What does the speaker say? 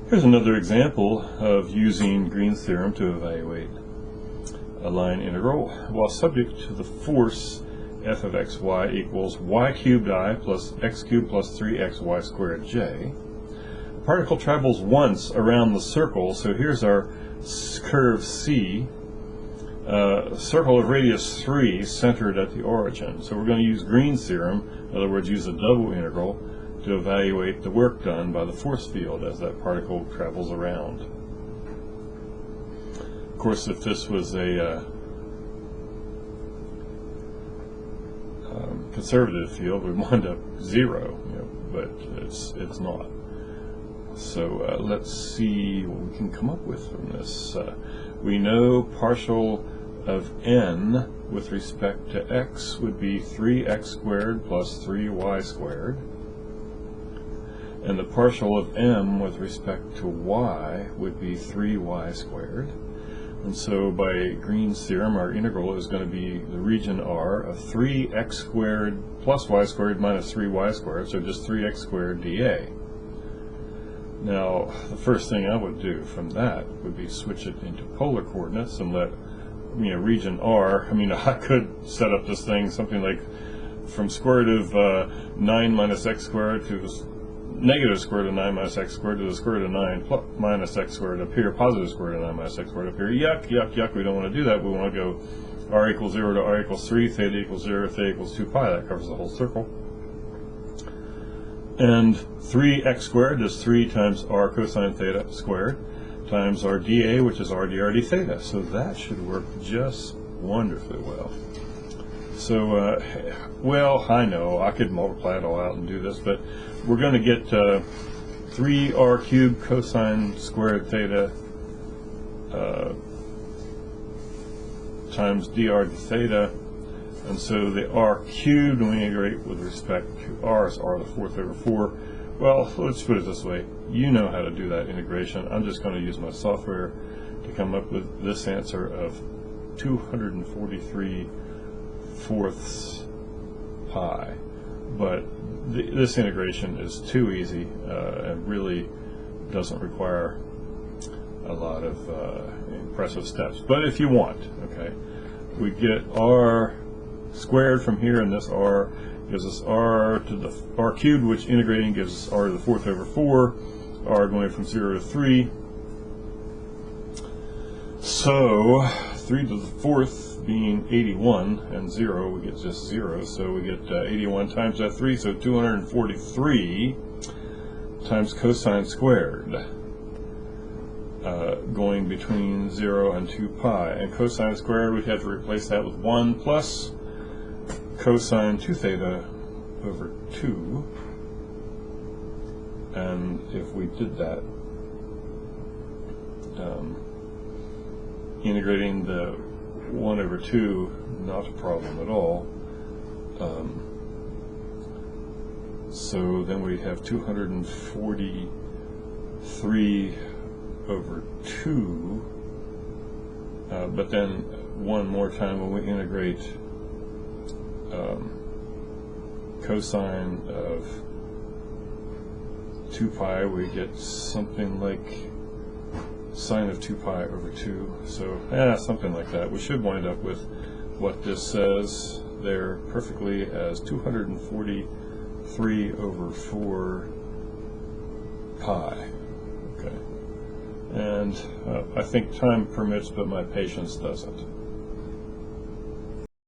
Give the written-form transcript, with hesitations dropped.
Here's another example of using Green's theorem to evaluate a line integral. While subject to the force f of xy equals y cubed I plus x cubed plus 3xy squared j, the particle travels once around the circle. So here's our curve C, circle of radius 3 centered at the origin. So we're going to use Green's theorem, in other words use a double integral, to evaluate the work done by the force field as that particle travels around. Of course, if this was a conservative field, we'd wind up 0, but it's not. So let's see what we can come up with from this. We know partial of n with respect to x would be 3x squared plus 3y squared. And the partial of m with respect to y would be 3y squared. And so by Green's theorem, our integral is going to be the region R of 3x squared plus y squared minus 3y squared, so just 3x squared dA. Now, the first thing I would do from that would be switch it into polar coordinates and let region R, I could set up this thing something like from square root of 9 minus x squared to negative square root of 9 minus x squared to the square root of 9 minus x squared up here, positive square root of 9 minus x squared up here. Yuck, yuck, yuck, we don't want to do that. We want to go r equals 0 to r equals 3, theta equals 0, theta equals 2 pi. That covers the whole circle. And 3x squared is 3 times r cosine theta squared times r dA, which is r dr d theta. So that should work just wonderfully well. So, well, I know I could multiply it all out and do this, but we're going to get 3r cubed cosine squared theta times dr d theta. And so the r cubed, when we integrate with respect to r, is r to the 4th over 4. Well, let's put it this way. You know how to do that integration. I'm just going to use my software to come up with this answer of 243 fourths pi. But this integration is too easy and really doesn't require a lot of impressive steps. But if you want, okay, we get r squared from here, and this r gives us r to the r cubed, which integrating gives us r to the 4th over 4, r going from 0 to 3. So 3 to the 4th being 81, and 0, we get just 0, so we get 81 times that 3, so 243 times cosine squared, going between 0 and 2 pi. And cosine squared, we'd have to replace that with 1 plus cosine 2 theta over 2. And if we did that, integrating the 1 over 2, not a problem at all. So then we have 243 over 2, but then one more time when we integrate cosine of 2 pi, we get something like sine of 2 pi over 2. So something like that. We should wind up with what this says there perfectly as 243 over 4 pi. Okay. And I think time permits, but my patience doesn't.